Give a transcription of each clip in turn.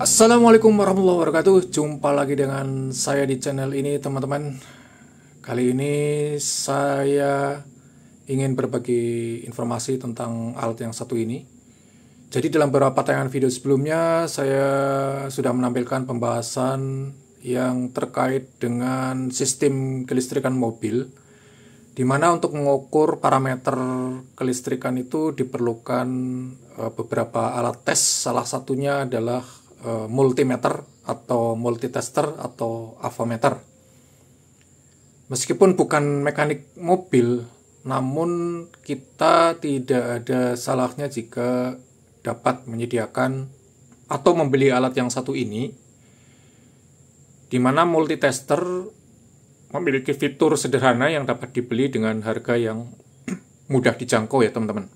Assalamualaikum warahmatullahi wabarakatuh. Jumpa lagi dengan saya di channel ini, teman-teman. Kali ini saya ingin berbagi informasi tentang alat yang satu ini. Jadi dalam beberapa tayangan video sebelumnya saya sudah menampilkan pembahasan yang terkait dengan sistem kelistrikan mobil, di mana untuk mengukur parameter kelistrikan itu diperlukan beberapa alat tes. Salah satunya adalah multimeter atau multitester atau avometer. Meskipun bukan mekanik mobil, namun kita tidak ada salahnya jika dapat menyediakan atau membeli alat yang satu ini, di mana multitester memiliki fitur sederhana yang dapat dibeli dengan harga yang mudah dijangkau ya teman-teman.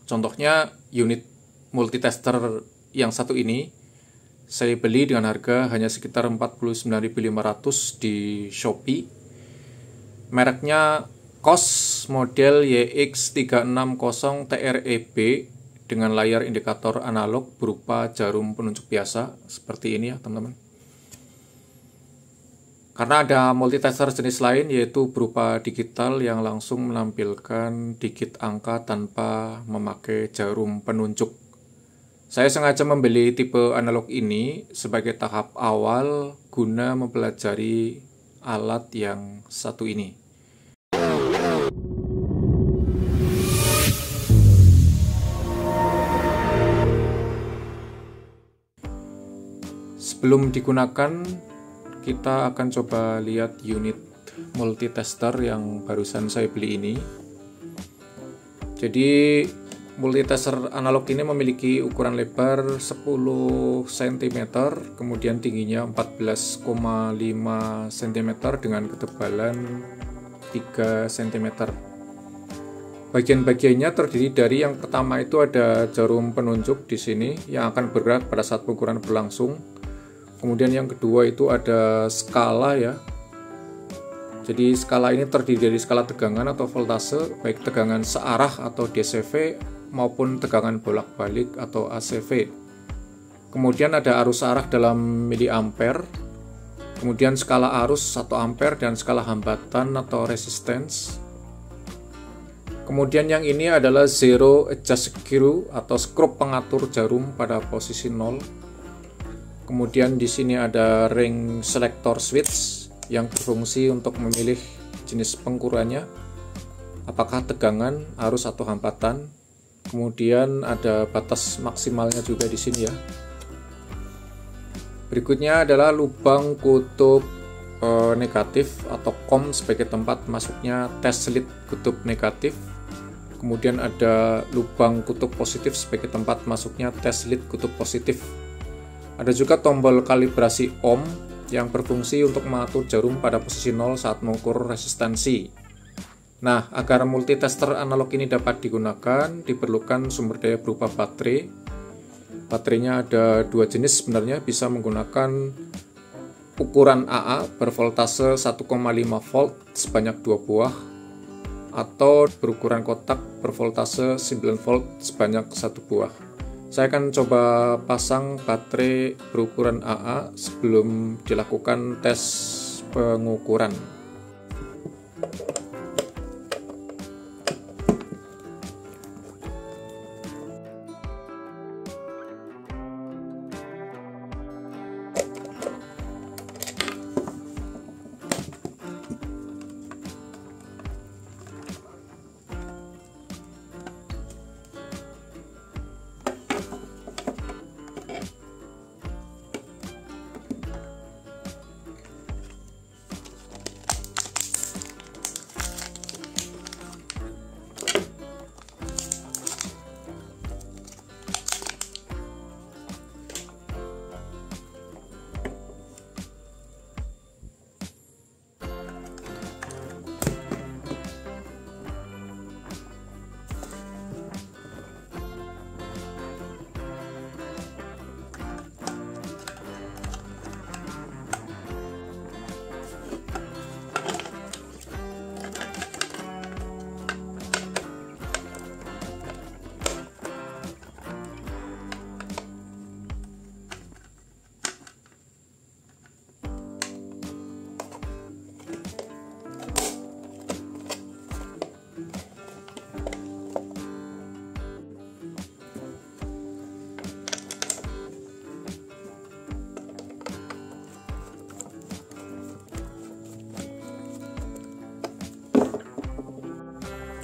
Contohnya unit multitester yang satu ini saya beli dengan harga hanya sekitar 49.500 di Shopee. Mereknya COS model YX360 TREB dengan layar indikator analog berupa jarum penunjuk biasa seperti ini ya teman-teman. Karena ada multitester jenis lain yaitu berupa digital yang langsung menampilkan digit angka tanpa memakai jarum penunjuk. Saya sengaja membeli tipe analog ini sebagai tahap awal guna mempelajari alat yang satu ini. Sebelum digunakan, kita akan coba lihat unit multitester yang barusan saya beli ini. Jadi multitester analog ini memiliki ukuran lebar 10 cm, kemudian tingginya 14,5 cm dengan ketebalan 3 cm. Bagian-bagiannya terdiri dari yang pertama itu ada jarum penunjuk di sini yang akan bergerak pada saat pengukuran berlangsung. Kemudian yang kedua itu ada skala ya. Jadi skala ini terdiri dari skala tegangan atau voltase, baik tegangan searah atau DCV maupun tegangan bolak-balik atau ACV. Kemudian ada arus arah dalam miliampere. Kemudian skala arus 1 ampere dan skala hambatan atau resistance. Kemudian yang ini adalah zero adjust screw atau skrup pengatur jarum pada posisi 0. Kemudian di sini ada ring selector switch yang berfungsi untuk memilih jenis pengukurannya, apakah tegangan, arus atau hambatan. Kemudian ada batas maksimalnya juga di sini ya. Berikutnya adalah lubang kutub negatif atau COM sebagai tempat masuknya test lead kutub negatif. Kemudian ada lubang kutub positif sebagai tempat masuknya test lead kutub positif. Ada juga tombol kalibrasi ohm yang berfungsi untuk mengatur jarum pada posisi 0 saat mengukur resistansi. Nah, agar multitester analog ini dapat digunakan, diperlukan sumber daya berupa baterai. Baterainya ada dua jenis sebenarnya, bisa menggunakan ukuran AA bervoltase 1,5 volt sebanyak 2 buah, atau berukuran kotak bervoltase 9 volt sebanyak 1 buah. Saya akan coba pasang baterai berukuran AA sebelum dilakukan tes pengukuran.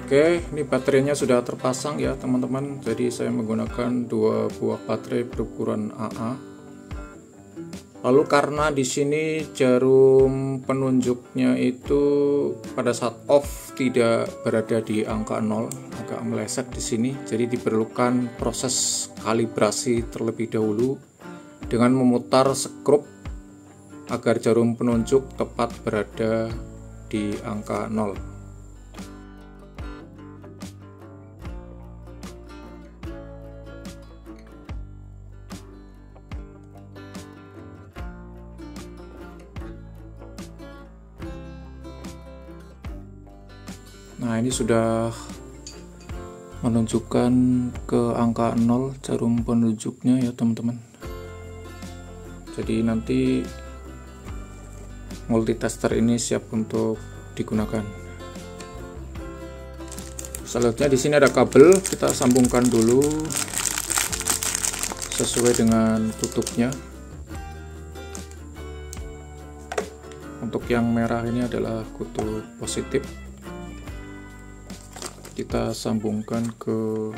Oke, ini baterainya sudah terpasang ya teman-teman. Jadi saya menggunakan 2 buah baterai berukuran AA. Lalu karena di sini jarum penunjuknya itu pada saat off tidak berada di angka 0, agak meleset di sini. Jadi diperlukan proses kalibrasi terlebih dahulu dengan memutar skrup agar jarum penunjuk tepat berada di angka 0. Nah, ini sudah menunjukkan ke angka 0 jarum penunjuknya ya teman-teman. Jadi nanti multitester ini siap untuk digunakan. Selanjutnya di sini ada kabel, kita sambungkan dulu sesuai dengan tutupnya. Untuk yang merah ini adalah kutub positif. Kita sambungkan ke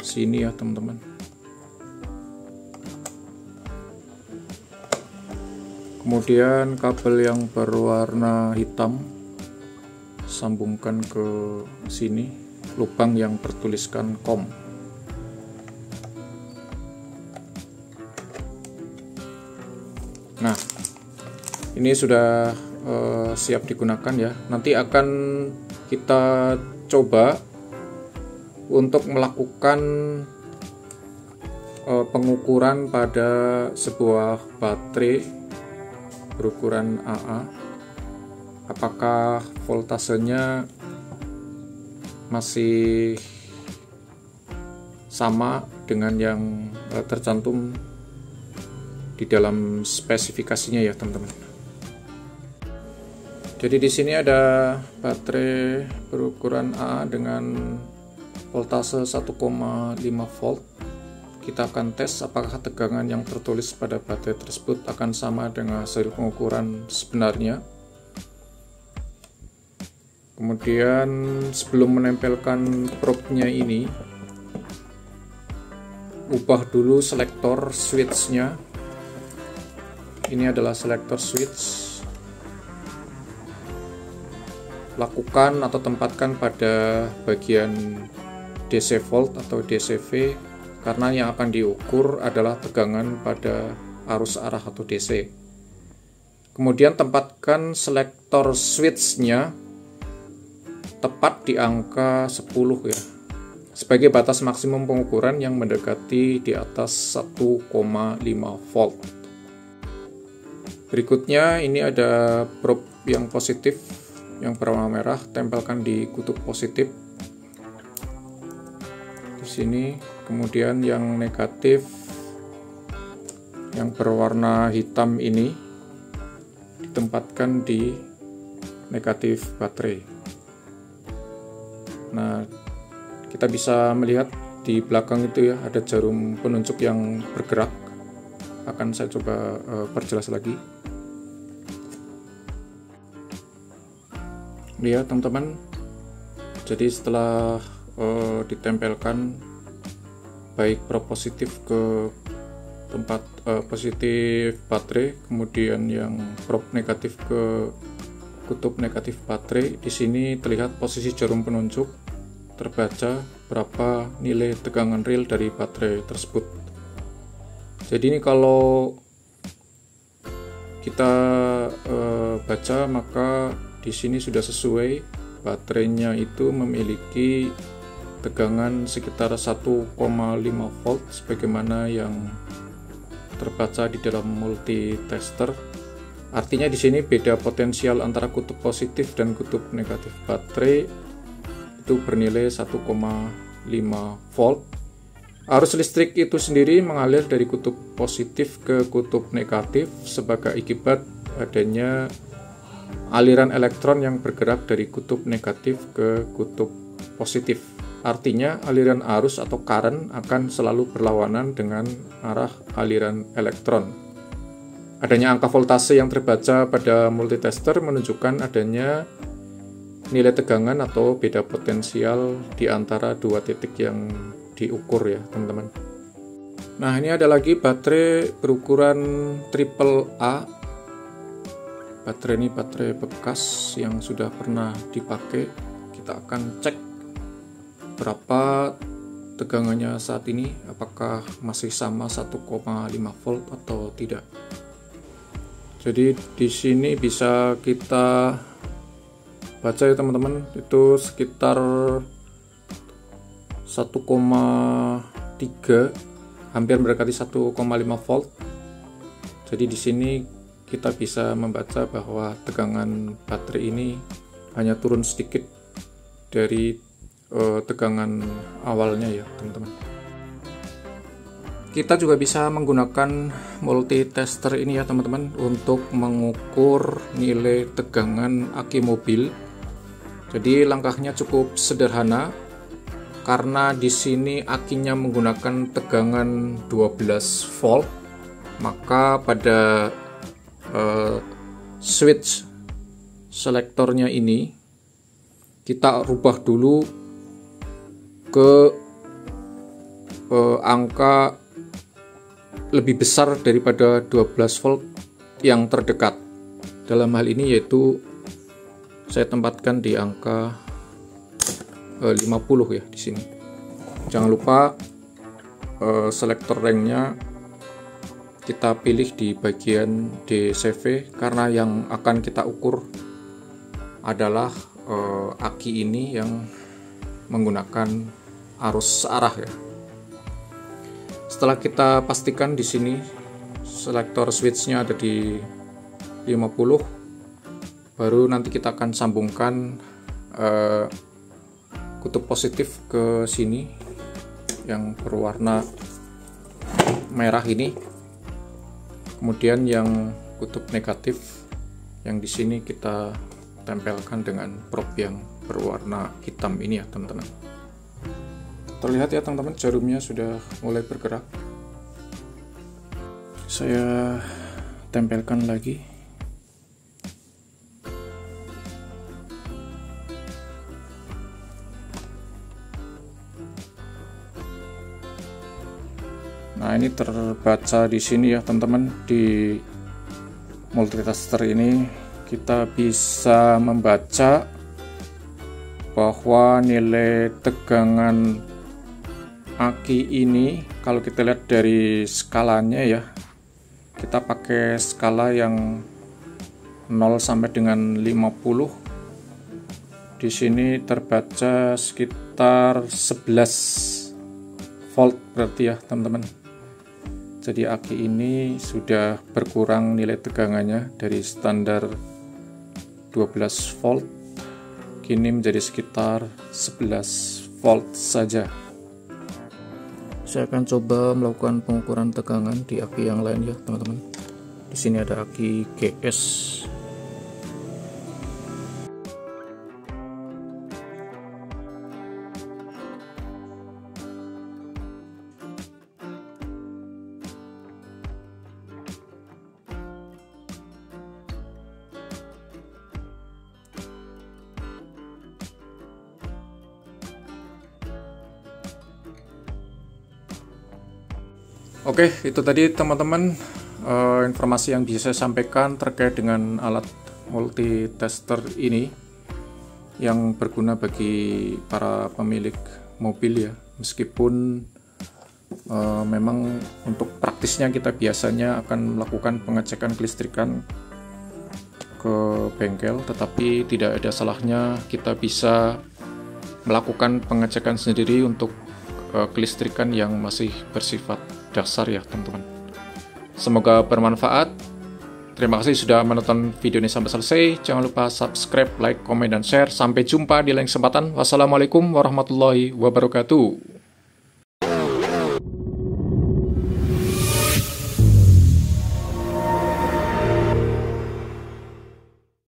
sini ya teman-teman. Kemudian kabel yang berwarna hitam sambungkan ke sini, lubang yang bertuliskan COM. Nah, ini sudah siap digunakan ya. Nanti akan kita coba untuk melakukan pengukuran pada sebuah baterai berukuran AA, apakah voltasenya masih sama dengan yang tercantum di dalam spesifikasinya ya teman-teman. Jadi di sini ada baterai berukuran AA dengan voltase 1,5 volt. Kita akan tes apakah tegangan yang tertulis pada baterai tersebut akan sama dengan hasil pengukuran sebenarnya. Kemudian sebelum menempelkan probe-nya ini, ubah dulu selektor switch-nya. Ini adalah selektor switch. Lakukan atau tempatkan pada bagian DC volt atau DCV, karena yang akan diukur adalah tegangan pada arus arah atau DC. Kemudian tempatkan selektor switch-nya tepat di angka 10 ya, sebagai batas maksimum pengukuran yang mendekati di atas 1,5 volt. Berikutnya ini ada probe yang positif yang berwarna merah, tempelkan di kutub positif di sini. Kemudian yang negatif yang berwarna hitam ini ditempatkan di negatif baterai. Nah, kita bisa melihat di belakang itu ya ada jarum penunjuk yang bergerak. Akan saya coba perjelas lagi. Lihat teman-teman, jadi setelah ditempelkan baik probe positif ke tempat positif baterai, kemudian yang probe negatif ke kutub negatif baterai, di sini terlihat posisi jarum penunjuk, terbaca berapa nilai tegangan real dari baterai tersebut. Jadi ini kalau kita baca, maka di sini sudah sesuai, baterainya itu memiliki tegangan sekitar 1,5 volt sebagaimana yang terbaca di dalam multitester. Artinya di sini beda potensial antara kutub positif dan kutub negatif baterai itu bernilai 1,5 volt. Arus listrik itu sendiri mengalir dari kutub positif ke kutub negatif sebagai akibat adanya aliran elektron yang bergerak dari kutub negatif ke kutub positif. Artinya aliran arus atau current akan selalu berlawanan dengan arah aliran elektron. Adanya angka voltase yang terbaca pada multitester menunjukkan adanya nilai tegangan atau beda potensial di antara dua titik yang diukur ya teman-teman. Nah, ini ada lagi baterai berukuran AAA. Baterai ini baterai bekas yang sudah pernah dipakai. Kita akan cek berapa tegangannya saat ini, apakah masih sama 1,5 volt atau tidak. Jadi di sini bisa kita baca ya teman-teman, itu sekitar 1,3, hampir mendekati 1,5 volt. Jadi di sini kita bisa membaca bahwa tegangan baterai ini hanya turun sedikit dari tegangan awalnya ya teman-teman. Kita juga bisa menggunakan multitester ini ya teman-teman untuk mengukur nilai tegangan aki mobil. Jadi langkahnya cukup sederhana karena di sini akinya menggunakan tegangan 12 volt, maka pada switch selektornya ini kita rubah dulu ke angka lebih besar daripada 12 volt yang terdekat. Dalam hal ini yaitu saya tempatkan di angka 50 ya di sini. Jangan lupa selektor ranknya kita pilih di bagian DCV karena yang akan kita ukur adalah aki ini yang menggunakan arus searah ya. Setelah kita pastikan di sini selektor switchnya ada di 50, baru nanti kita akan sambungkan kutub positif ke sini yang berwarna merah ini. Kemudian yang kutub negatif yang di sini kita tempelkan dengan probe yang berwarna hitam ini ya teman-teman. Terlihat ya teman-teman, jarumnya sudah mulai bergerak. Saya tempelkan lagi. Nah, ini terbaca di sini ya teman-teman, di multitester ini kita bisa membaca bahwa nilai tegangan aki ini, kalau kita lihat dari skalanya ya, kita pakai skala yang 0 sampai dengan 50. Di sini terbaca sekitar 11 volt berarti ya teman-teman. Jadi aki ini sudah berkurang nilai tegangannya dari standar 12 volt, kini menjadi sekitar 11 volt saja. Saya akan coba melakukan pengukuran tegangan di aki yang lain ya teman-teman. Di sini ada aki GS. Oke, itu tadi teman-teman informasi yang bisa saya sampaikan terkait dengan alat multitester ini yang berguna bagi para pemilik mobil ya. Meskipun memang untuk praktisnya kita biasanya akan melakukan pengecekan kelistrikan ke bengkel, tetapi tidak ada salahnya kita bisa melakukan pengecekan sendiri untuk kelistrikan yang masih bersifat dasar ya teman-teman. Semoga bermanfaat. Terima kasih sudah menonton video ini sampai selesai. Jangan lupa subscribe, like, komen, dan share. Sampai jumpa di lain kesempatan. Wassalamualaikum warahmatullahi wabarakatuh.